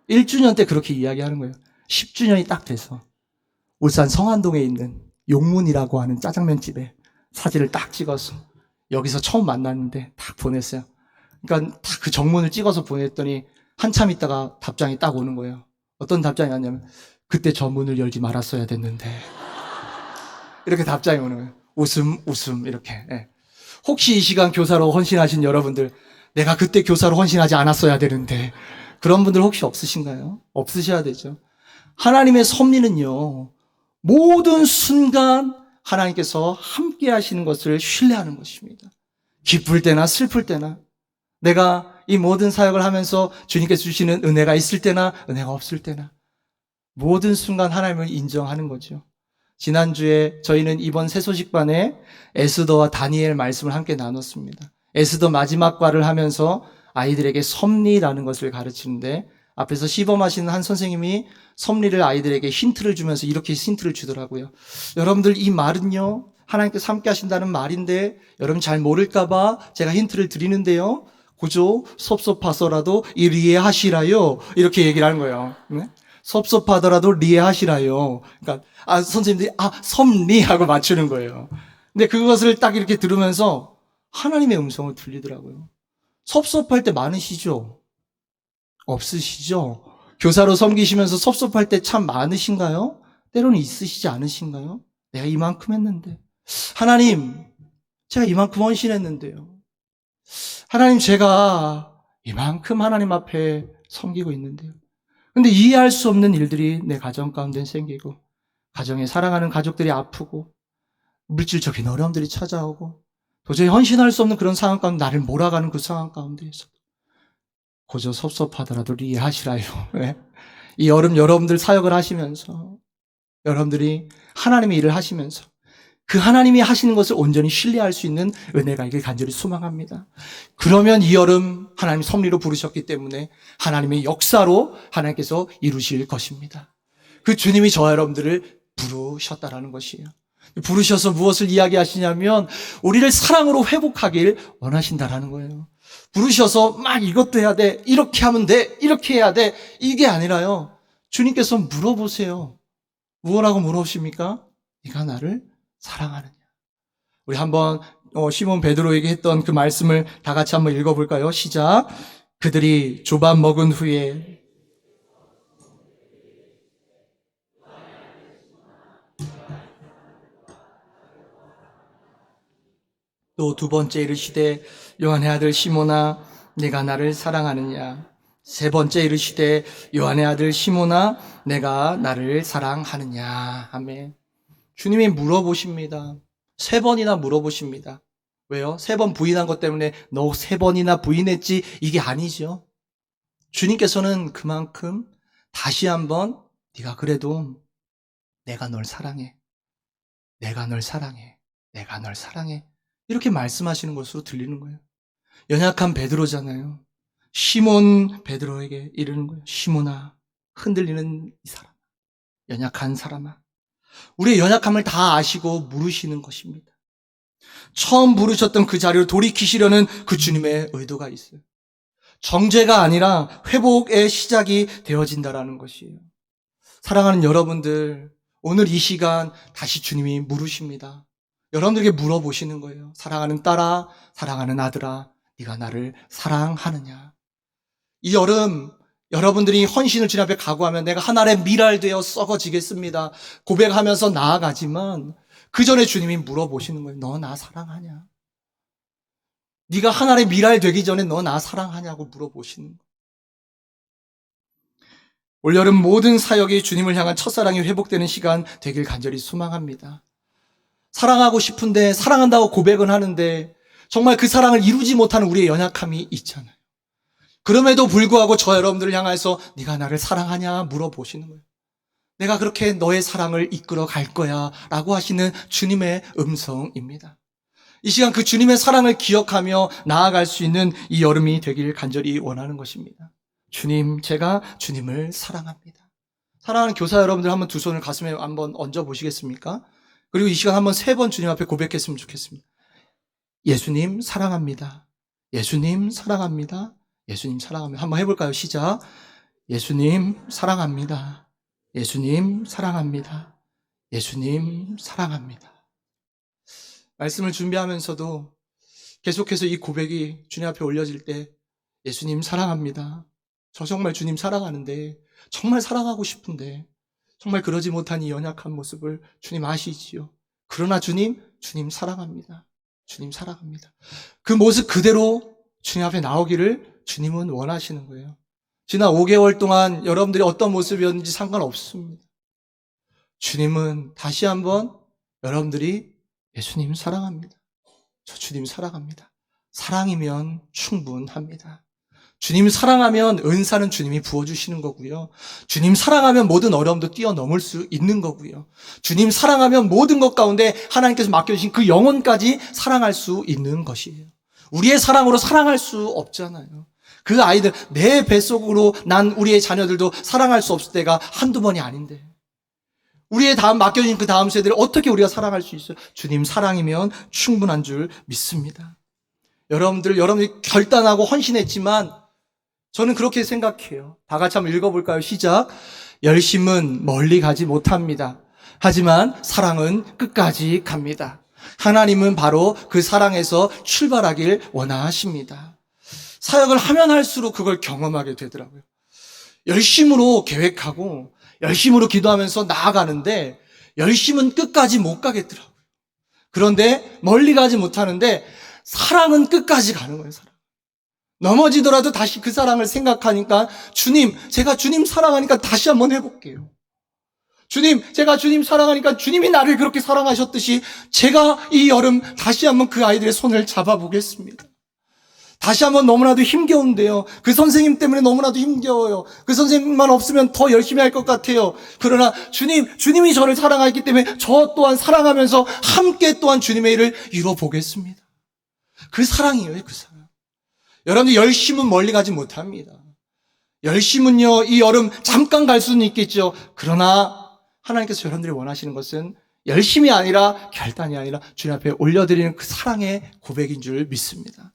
S1: 1주년 때 그렇게 이야기하는 거예요. 10주년이 딱 돼서 울산 성안동에 있는 용문이라고 하는 짜장면집에 사진을 딱 찍어서 여기서 처음 만났는데 딱 보냈어요. 그러니까 딱 그 정문을 찍어서 보냈더니 한참 있다가 답장이 딱 오는 거예요. 어떤 답장이 왔냐면 그때 저 문을 열지 말았어야 됐는데, 이렇게 답장이 오는 거예요. 웃음 이렇게. 예. 혹시 이 시간 교사로 헌신하신 여러분들, 내가 그때 교사로 헌신하지 않았어야 되는데, 그런 분들 혹시 없으신가요? 없으셔야 되죠. 하나님의 섭리는요, 모든 순간 하나님께서 함께 하시는 것을 신뢰하는 것입니다. 기쁠 때나 슬플 때나, 내가 이 모든 사역을 하면서 주님께서 주시는 은혜가 있을 때나 은혜가 없을 때나 모든 순간 하나님을 인정하는 거죠. 지난주에 저희는 이번 새소식반에 에스더와 다니엘 말씀을 함께 나눴습니다. 에스더 마지막 과를 하면서 아이들에게 섭리라는 것을 가르치는데 앞에서 시범하시는 한 선생님이 섭리를 아이들에게 힌트를 주면서 이렇게 힌트를 주더라고요. 여러분들 이 말은요, 하나님께서 함께 하신다는 말인데 여러분 잘 모를까봐 제가 힌트를 드리는데요. 그저 섭섭하서라도 이해하시라요. 이렇게 얘기를 하는 거예요. 네? 섭섭하더라도 이해하시라요. 그러니까 선생님들이 섭리하고 맞추는 거예요. 근데 그것을 딱 이렇게 들으면서 하나님의 음성을 들리더라고요. 섭섭할 때 많으시죠? 없으시죠? 교사로 섬기시면서 섭섭할 때 참 많으신가요? 때로는 있으시지 않으신가요? 내가 이만큼 했는데. 하나님, 제가 이만큼 헌신했는데요. 하나님, 제가 이만큼 하나님 앞에 섬기고 있는데요. 근데 이해할 수 없는 일들이 내 가정 가운데 생기고, 가정에 사랑하는 가족들이 아프고, 물질적인 어려움들이 찾아오고, 도저히 헌신할 수 없는 그런 상황 가운데 나를 몰아가는 그 상황 가운데에서 고저 섭섭하더라도 이해하시라요. 네? 이 여름 여러분들 사역을 하시면서 여러분들이 하나님의 일을 하시면서 그 하나님이 하시는 것을 온전히 신뢰할 수 있는 은혜가 있길 간절히 소망합니다. 그러면 이 여름 하나님 섭리로 부르셨기 때문에 하나님의 역사로 하나님께서 이루실 것입니다. 그 주님이 저와 여러분들을 부르셨다라는 것이에요. 부르셔서 무엇을 이야기하시냐면 우리를 사랑으로 회복하길 원하신다라는 거예요. 부르셔서 막 이것도 해야 돼, 이렇게 하면 돼, 이렇게 해야 돼, 이게 아니라요. 주님께서 물어보세요. 무엇라고 물어보십니까? 네가 나를 사랑하느냐. 우리 한번 시몬 베드로에게 했던 그 말씀을 다 같이 한번 읽어볼까요? 시작. 그들이 조밥 먹은 후에 또 두 번째 이르시되 요한의 아들 시몬아 내가 나를 사랑하느냐. 세 번째 이르시되 요한의 아들 시몬아 내가 나를 사랑하느냐. 아멘. 주님이 물어보십니다. 세 번이나 물어보십니다. 왜요? 세 번 부인한 것 때문에 너 세 번이나 부인했지 이게 아니죠. 주님께서는 그만큼 다시 한번 네가 그래도 내가 널 사랑해. 내가 널 사랑해. 내가 널 사랑해. 이렇게 말씀하시는 것으로 들리는 거예요. 연약한 베드로잖아요. 시몬 베드로에게 이르는 거예요. 시몬아, 흔들리는 이 사람, 연약한 사람아. 우리의 연약함을 다 아시고 물으시는 것입니다. 처음 부르셨던 그 자리로 돌이키시려는 그 주님의 의도가 있어요. 정죄가 아니라 회복의 시작이 되어진다라는 것이에요. 사랑하는 여러분들, 오늘 이 시간 다시 주님이 물으십니다. 여러분들에게 물어보시는 거예요. 사랑하는 딸아, 사랑하는 아들아, 네가 나를 사랑하느냐. 이 여름 여러분들이 헌신을 주님 앞에 각오하면 내가 하나의 미랄 되어 썩어지겠습니다. 고백하면서 나아가지만 그 전에 주님이 물어보시는 거예요. 너 나 사랑하냐? 네가 하나의 미랄 되기 전에 너 나 사랑하냐고 물어보시는 거예요. 올여름 모든 사역이 주님을 향한 첫사랑이 회복되는 시간 되길 간절히 소망합니다. 사랑하고 싶은데 사랑한다고 고백은 하는데 정말 그 사랑을 이루지 못하는 우리의 연약함이 있잖아요. 그럼에도 불구하고 저 여러분들을 향해서 네가 나를 사랑하냐 물어보시는 거예요. 내가 그렇게 너의 사랑을 이끌어 갈 거야 라고 하시는 주님의 음성입니다. 이 시간 그 주님의 사랑을 기억하며 나아갈 수 있는 이 여름이 되길 간절히 원하는 것입니다. 주님, 제가 주님을 사랑합니다. 사랑하는 교사 여러분들 한번 두 손을 가슴에 한번 얹어 보시겠습니까? 그리고 이 시간 한번 세 번 주님 앞에 고백했으면 좋겠습니다. 예수님 사랑합니다. 예수님 사랑합니다. 예수님 사랑합니다. 한번 해볼까요? 시작. 예수님 사랑합니다. 예수님 사랑합니다. 예수님 사랑합니다. 말씀을 준비하면서도 계속해서 이 고백이 주님 앞에 올려질 때 예수님 사랑합니다. 저 정말 주님 사랑하는데 정말 사랑하고 싶은데 정말 그러지 못한 이 연약한 모습을 주님 아시지요. 그러나 주님 사랑합니다. 주님 사랑합니다. 그 모습 그대로 주님 앞에 나오기를 주님은 원하시는 거예요. 지난 5개월 동안 여러분들이 어떤 모습이었는지 상관없습니다. 주님은 다시 한번 여러분들이 예수님 사랑합니다. 저 주님 사랑합니다. 사랑이면 충분합니다. 주님 사랑하면 은사는 주님이 부어주시는 거고요. 주님 사랑하면 모든 어려움도 뛰어넘을 수 있는 거고요. 주님 사랑하면 모든 것 가운데 하나님께서 맡겨주신 그 영혼까지 사랑할 수 있는 것이에요. 우리의 사랑으로 사랑할 수 없잖아요. 그 아이들, 내 뱃속으로 난 우리의 자녀들도 사랑할 수 없을 때가 한두 번이 아닌데, 우리의 다음 맡겨진 그 다음 세대를 어떻게 우리가 사랑할 수 있어요? 주님 사랑이면 충분한 줄 믿습니다. 여러분들이 결단하고 헌신했지만 저는 그렇게 생각해요. 다 같이 한번 읽어볼까요? 시작. 열심은 멀리 가지 못합니다. 하지만 사랑은 끝까지 갑니다. 하나님은 바로 그 사랑에서 출발하길 원하십니다. 사역을 하면 할수록 그걸 경험하게 되더라고요. 열심으로 계획하고 열심으로 기도하면서 나아가는데 열심은 끝까지 못 가겠더라고요. 그런데 멀리 가지 못하는데 사랑은 끝까지 가는 거예요. 사랑. 넘어지더라도 다시 그 사랑을 생각하니까 주님, 제가 주님 사랑하니까 다시 한번 해볼게요. 주님, 제가 주님 사랑하니까 주님이 나를 그렇게 사랑하셨듯이 제가 이 여름 다시 한번 그 아이들의 손을 잡아보겠습니다. 다시 한번 너무나도 힘겨운데요. 그 선생님 때문에 너무나도 힘겨워요. 그 선생님만 없으면 더 열심히 할 것 같아요. 그러나 주님이 저를 사랑하기 때문에 저 또한 사랑하면서 함께 또한 주님의 일을 이뤄보겠습니다. 그 사랑이에요, 그 사랑. 여러분들 열심은 멀리 가지 못합니다. 열심은요, 이 여름 잠깐 갈 수는 있겠죠. 그러나 하나님께서 여러분들이 원하시는 것은 열심이 아니라 결단이 아니라 주님 앞에 올려드리는 그 사랑의 고백인 줄 믿습니다.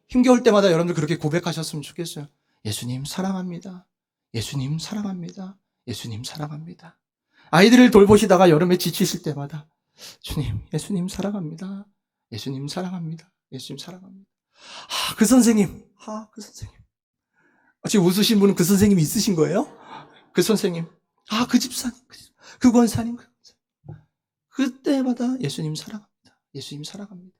S1: 힘겨울 때마다 여러분들 그렇게 고백하셨으면 좋겠어요. 예수님 사랑합니다. 예수님 사랑합니다. 예수님 사랑합니다. 아이들을 돌보시다가 여름에 지치실 때마다 주님, 예수님 사랑합니다. 예수님 사랑합니다. 예수님 사랑합니다. 그 선생님. 지금 웃으신 분은 그 선생님이 있으신 거예요? 그 선생님. 그 집사님. 그 권사님. 그때마다 예수님 사랑합니다. 예수님 사랑합니다.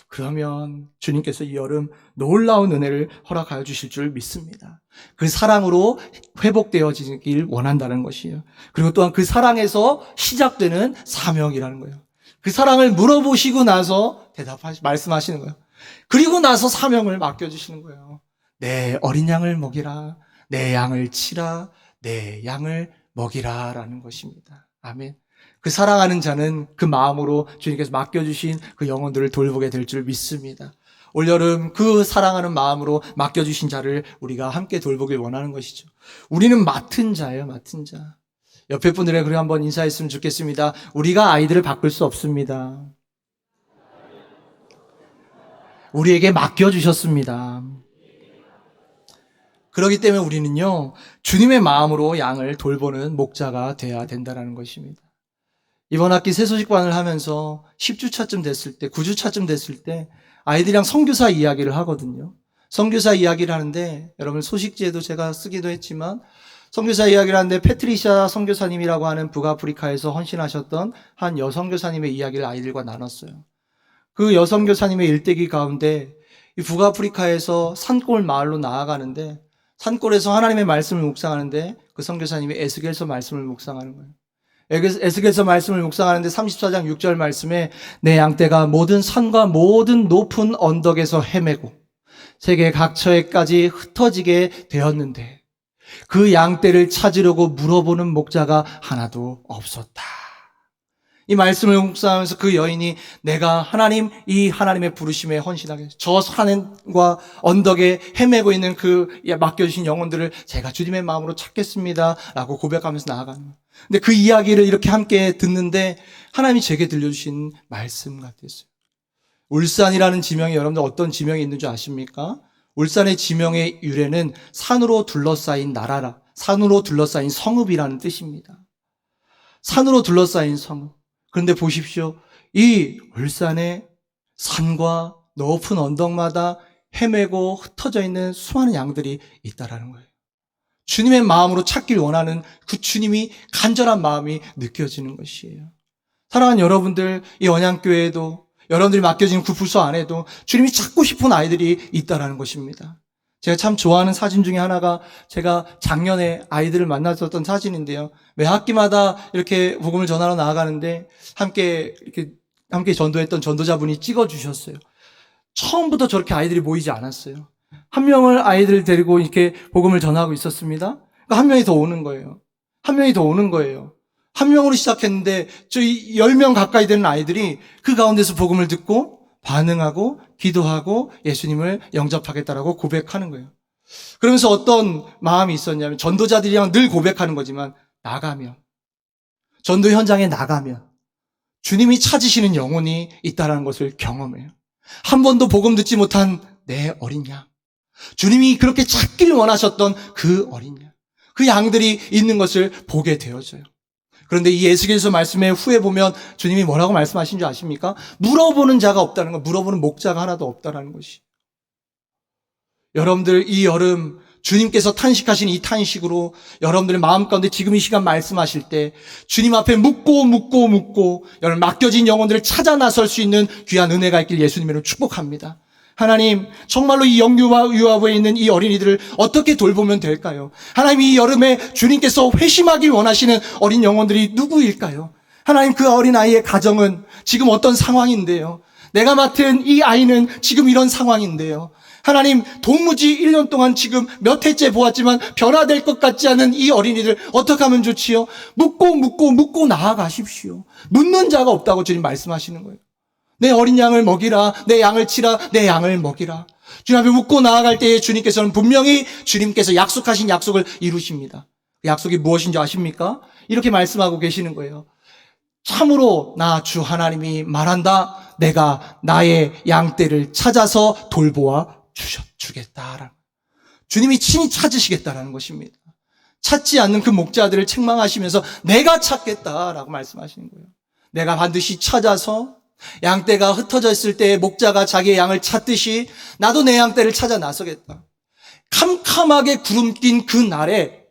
S1: 그러면 주님께서 이 여름 놀라운 은혜를 허락하여 주실 줄 믿습니다. 그 사랑으로 회복되어지길 원한다는 것이에요. 그리고 또한 그 사랑에서 시작되는 사명이라는 거예요. 그 사랑을 물어보시고 나서 말씀하시는 거예요. 그리고 나서 사명을 맡겨주시는 거예요. 내 어린 양을 먹이라, 내 양을 치라, 내 양을 먹이라 라는 것입니다. 아멘. 그 사랑하는 자는 그 마음으로 주님께서 맡겨주신 그 영혼들을 돌보게 될 줄 믿습니다. 올여름 그 사랑하는 마음으로 맡겨주신 자를 우리가 함께 돌보길 원하는 것이죠. 우리는 맡은 자예요, 맡은 자. 옆에 분들에게 그래 한번 인사했으면 좋겠습니다. 우리가 아이들을 바꿀 수 없습니다. 우리에게 맡겨주셨습니다. 그렇기 때문에 우리는요, 주님의 마음으로 양을 돌보는 목자가 되어야 된다는 것입니다. 이번 학기 새소식반을 하면서 10주차쯤 됐을 때, 9주차쯤 됐을 때 아이들이랑 선교사 이야기를 하거든요. 선교사 이야기를 하는데 여러분 소식지에도 제가 쓰기도 했지만 선교사 이야기를 하는데 페트리샤 선교사님이라고 하는 북아프리카에서 헌신하셨던 한 여선교사님의 이야기를 아이들과 나눴어요. 그 여선교사님의 일대기 가운데 이 북아프리카에서 산골 마을로 나아가는데 산골에서 하나님의 말씀을 묵상하는데 그 선교사님이 에스겔서 말씀을 묵상하는 거예요. 에스겔서 말씀을 묵상하는데 34장 6절 말씀에 내 양떼가 모든 산과 모든 높은 언덕에서 헤매고 세계 각처에까지 흩어지게 되었는데 그 양떼를 찾으려고 물어보는 목자가 하나도 없었다. 이 말씀을 묵상하면서 그 여인이 내가 이 하나님의 부르심에 헌신하게 저 산과 언덕에 헤매고 있는 그 맡겨주신 영혼들을 제가 주님의 마음으로 찾겠습니다 라고 고백하면서 나아가는 거예요. 근데 그 이야기를 이렇게 함께 듣는데 하나님이 제게 들려주신 말씀 같았어요. 울산이라는 지명이 여러분들 어떤 지명이 있는 줄 아십니까? 울산의 지명의 유래는 산으로 둘러싸인 나라라, 산으로 둘러싸인 성읍이라는 뜻입니다. 산으로 둘러싸인 성읍. 그런데 보십시오. 이 울산의 산과 높은 언덕마다 헤매고 흩어져 있는 수많은 양들이 있다라는 거예요. 주님의 마음으로 찾길 원하는 그 주님이 간절한 마음이 느껴지는 것이에요. 사랑하는 여러분들, 이 언양교회에도 여러분들이 맡겨진 그 부서 안에도 주님이 찾고 싶은 아이들이 있다라는 것입니다. 제가 참 좋아하는 사진 중에 하나가 제가 작년에 아이들을 만났었던 사진인데요. 매 학기마다 이렇게 복음을 전하러 나아가는데 함께 전도했던 전도자분이 찍어주셨어요. 처음부터 저렇게 아이들이 모이지 않았어요. 한 명을 아이들을 데리고 이렇게 복음을 전하고 있었습니다. 그러니까 한 명이 더 오는 거예요. 한 명이 더 오는 거예요. 한 명으로 시작했는데 저희 10명 가까이 되는 아이들이 그 가운데서 복음을 듣고 반응하고 기도하고 예수님을 영접하겠다라고 고백하는 거예요. 그러면서 어떤 마음이 있었냐면 전도자들이랑 늘 고백하는 거지만 나가면 전도 현장에 나가면 주님이 찾으시는 영혼이 있다는 것을 경험해요. 한 번도 복음 듣지 못한 내 어린 양. 주님이 그렇게 찾기를 원하셨던 그 어린 양. 그 양들이 있는 것을 보게 되어져요. 그런데 이 에스겔서 말씀의 후에 보면 주님이 뭐라고 말씀하신 줄 아십니까? 물어보는 자가 없다는 거, 물어보는 목자가 하나도 없다는 것이. 여러분들 이 여름 주님께서 탄식하신 이 탄식으로 여러분들의 마음 가운데 지금 이 시간 말씀하실 때 주님 앞에 묻고 여러분 맡겨진 영혼들을 찾아 나설 수 있는 귀한 은혜가 있길 예수님으로 축복합니다. 하나님, 정말로 이 영유아부에 있는 이 어린이들을 어떻게 돌보면 될까요? 하나님, 이 여름에 주님께서 회심하길 원하시는 어린 영혼들이 누구일까요? 하나님, 그 어린아이의 가정은 지금 어떤 상황인데요? 내가 맡은 이 아이는 지금 이런 상황인데요. 하나님, 도무지 1년 동안 지금 몇 해째 보았지만 변화될 것 같지 않은 이 어린이들 어떻게 하면 좋지요? 묻고 나아가십시오. 묻는 자가 없다고 주님 말씀하시는 거예요. 내 어린 양을 먹이라, 내 양을 치라, 내 양을 먹이라. 주님 앞에 묻고 나아갈 때에 주님께서는 분명히 주님께서 약속하신 약속을 이루십니다. 그 약속이 무엇인지 아십니까? 이렇게 말씀하고 계시는 거예요. 참으로 나 주 하나님이 말한다. 내가 나의 양떼를 찾아서 돌보아 주겠다. 주님이 친히 찾으시겠다라는 것입니다. 찾지 않는 그 목자들을 책망하시면서 내가 찾겠다라고 말씀하시는 거예요. 내가 반드시 찾아서 양떼가 흩어져 있을 때 목자가 자기의 양을 찾듯이 나도 내 양떼를 찾아 나서겠다. 캄캄하게 구름 낀 그 날에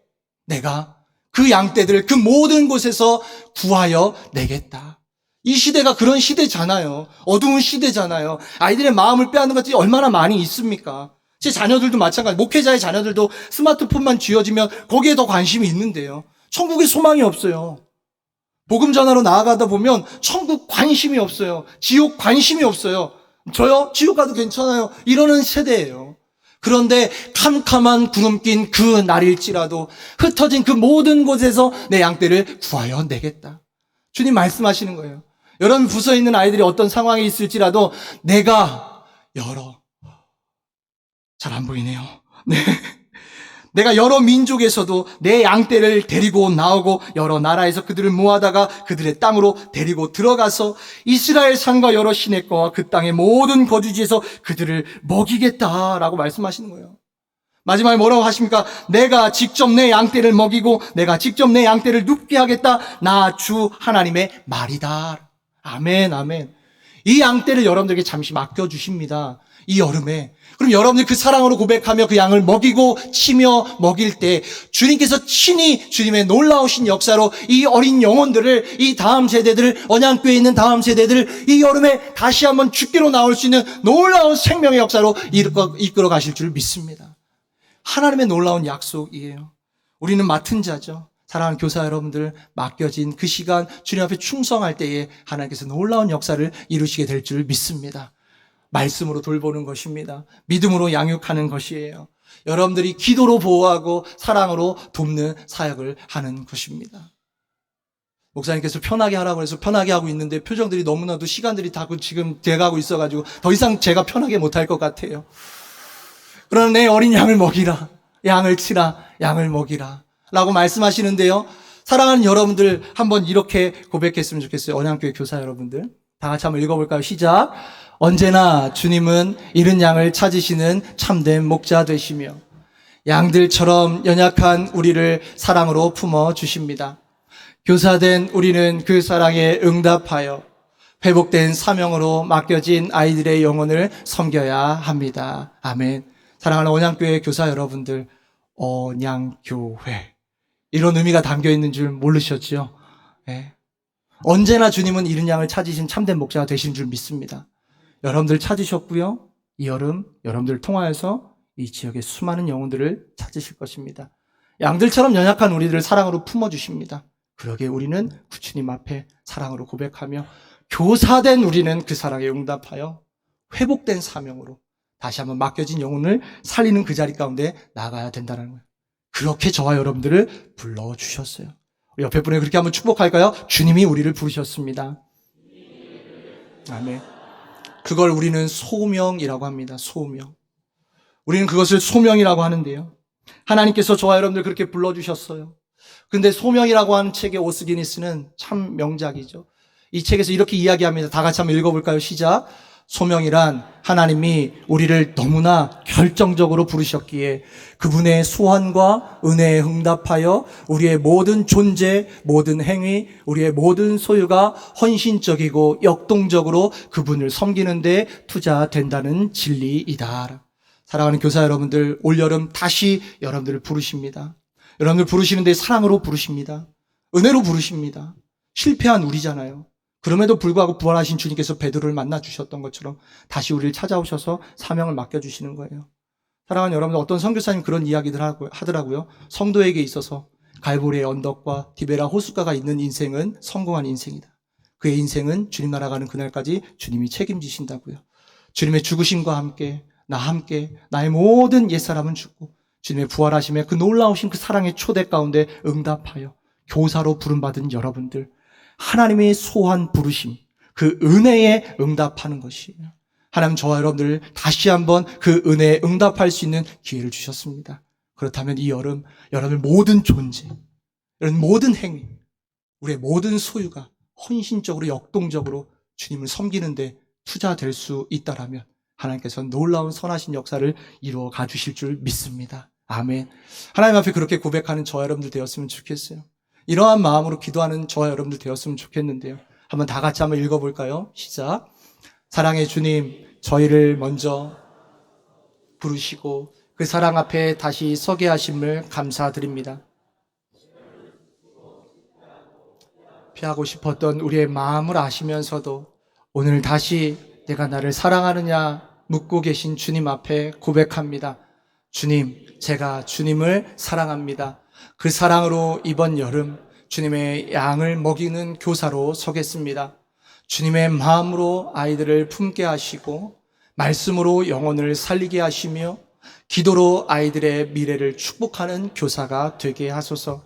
S1: 내가 그 양떼들을 그 모든 곳에서 구하여 내겠다. 이 시대가 그런 시대잖아요. 어두운 시대잖아요. 아이들의 마음을 빼앗는 것들이 얼마나 많이 있습니까? 제 자녀들도 마찬가지. 목회자의 자녀들도 스마트폰만 쥐어지면 거기에 더 관심이 있는데요. 천국에 소망이 없어요. 복음 전하러 나아가다 보면 천국 관심이 없어요. 지옥 관심이 없어요. 저요? 지옥 가도 괜찮아요. 이러는 세대예요. 그런데 캄캄한 구름 낀 그 날일지라도 흩어진 그 모든 곳에서 내 양떼를 구하여 내겠다. 주님 말씀하시는 거예요. 여러분 부서에 있는 아이들이 어떤 상황에 있을지라도 내가 잘 안 보이네요. 네. 내가 여러 민족에서도 내 양떼를 데리고 나오고 여러 나라에서 그들을 모아다가 그들의 땅으로 데리고 들어가서 이스라엘 산과 여러 시내가와 그 땅의 모든 거주지에서 그들을 먹이겠다라고 말씀하시는 거예요. 마지막에 뭐라고 하십니까? 내가 직접 내 양떼를 먹이고 내가 직접 내 양떼를 눕게 하겠다. 나 주 하나님의 말이다. 아멘, 아멘. 이 양떼를 여러분들에게 잠시 맡겨주십니다. 이 여름에. 그럼 여러분들이 그 사랑으로 고백하며 그 양을 먹이고 치며 먹일 때 주님께서 친히 주님의 놀라우신 역사로 이 어린 영혼들을, 이 다음 세대들을, 언양교회에 있는 다음 세대들을 이 여름에 다시 한번 죽기로 나올 수 있는 놀라운 생명의 역사로 이끌어 가실 줄 믿습니다. 하나님의 놀라운 약속이에요. 우리는 맡은 자죠. 사랑하는 교사 여러분들, 맡겨진 그 시간 주님 앞에 충성할 때에 하나님께서 놀라운 역사를 이루시게 될 줄 믿습니다. 말씀으로 돌보는 것입니다. 믿음으로 양육하는 것이에요. 여러분들이 기도로 보호하고 사랑으로 돕는 사역을 하는 것입니다. 목사님께서 편하게 하라고 해서 편하게 하고 있는데 표정들이 너무나도 시간들이 다 지금 돼가고 있어가지고 더 이상 제가 편하게 못할 것 같아요. 그러나 내 어린 양을 먹이라, 양을 치라, 양을 먹이라 라고 말씀하시는데요. 사랑하는 여러분들 한번 이렇게 고백했으면 좋겠어요. 언양교회 교사 여러분들 다 같이 한번 읽어볼까요? 시작. 언제나 주님은 잃은 양을 찾으시는 참된 목자 되시며 양들처럼 연약한 우리를 사랑으로 품어 주십니다. 교사된 우리는 그 사랑에 응답하여 회복된 사명으로 맡겨진 아이들의 영혼을 섬겨야 합니다. 아멘. 사랑하는 언양교회 교사 여러분들, 언양교회 이런 의미가 담겨있는 줄 모르셨죠? 네. 언제나 주님은 잃은 양을 찾으신 참된 목자가 되신 줄 믿습니다. 여러분들 찾으셨고요. 이 여름 여러분들을 통하여서 이 지역의 수많은 영혼들을 찾으실 것입니다. 양들처럼 연약한 우리들을 사랑으로 품어주십니다. 그러기에 우리는 구주님 앞에 사랑으로 고백하며 교사된 우리는 그 사랑에 응답하여 회복된 사명으로 다시 한번 맡겨진 영혼을 살리는 그 자리 가운데 나가야 된다는 거예요. 그렇게 저와 여러분들을 불러주셨어요. 우리 옆에 분에 그렇게 한번 축복할까요? 주님이 우리를 부르셨습니다. 아멘. 그걸 우리는 소명이라고 합니다. 소명. 우리는 그것을 소명이라고 하는데요. 하나님께서 저와 여러분들 그렇게 불러주셨어요. 근데 소명이라고 하는 책의 오스기니스는 참 명작이죠. 이 책에서 이렇게 이야기합니다. 다 같이 한번 읽어볼까요? 시작. 소명이란 하나님이 우리를 너무나 결정적으로 부르셨기에 그분의 소원과 은혜에 응답하여 우리의 모든 존재, 모든 행위, 우리의 모든 소유가 헌신적이고 역동적으로 그분을 섬기는 데 투자된다는 진리이다. 사랑하는 교사 여러분들, 올여름 다시 여러분들을 부르십니다. 여러분들 부르시는데 사랑으로 부르십니다. 은혜로 부르십니다. 실패한 우리잖아요. 그럼에도 불구하고 부활하신 주님께서 베드로를 만나 주셨던 것처럼 다시 우리를 찾아오셔서 사명을 맡겨주시는 거예요. 사랑하는 여러분들, 어떤 선교사님 그런 이야기들 하더라고요. 성도에게 있어서 갈보리의 언덕과 디베라 호숫가가 있는 인생은 성공한 인생이다. 그의 인생은 주님 나라 가는 그날까지 주님이 책임지신다고요. 주님의 죽으심과 함께 나의 모든 옛사람은 죽고 주님의 부활하심에 그 놀라우신 그 사랑의 초대 가운데 응답하여 교사로 부름받은 여러분들, 하나님의 소환 부르심, 그 은혜에 응답하는 것이에요. 하나님 저와 여러분들 다시 한번 그 은혜에 응답할 수 있는 기회를 주셨습니다. 그렇다면 이 여름 여러분들 모든 존재, 여러분 모든 행위, 우리의 모든 소유가 헌신적으로 역동적으로 주님을 섬기는데 투자될 수 있다라면 하나님께서 놀라운 선하신 역사를 이루어 가주실 줄 믿습니다. 아멘. 하나님 앞에 그렇게 고백하는 저와 여러분들 되었으면 좋겠어요. 이러한 마음으로 기도하는 저와 여러분들 되었으면 좋겠는데요. 한번 다 같이 한번 읽어볼까요? 시작. 사랑의 주님, 저희를 먼저 부르시고 그 사랑 앞에 다시 서게 하심을 감사드립니다. 피하고 싶었던 우리의 마음을 아시면서도 오늘 다시 내가 나를 사랑하느냐 묻고 계신 주님 앞에 고백합니다. 주님, 제가 주님을 사랑합니다. 그 사랑으로 이번 여름 주님의 양을 먹이는 교사로 서겠습니다. 주님의 마음으로 아이들을 품게 하시고 말씀으로 영혼을 살리게 하시며 기도로 아이들의 미래를 축복하는 교사가 되게 하소서.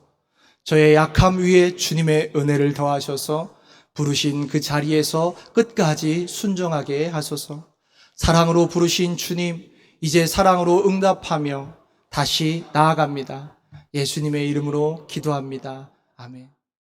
S1: 저의 약함 위에 주님의 은혜를 더하셔서 부르신 그 자리에서 끝까지 순종하게 하소서. 사랑으로 부르신 주님, 이제 사랑으로 응답하며 다시 나아갑니다. 예수님의 이름으로 기도합니다. 아멘.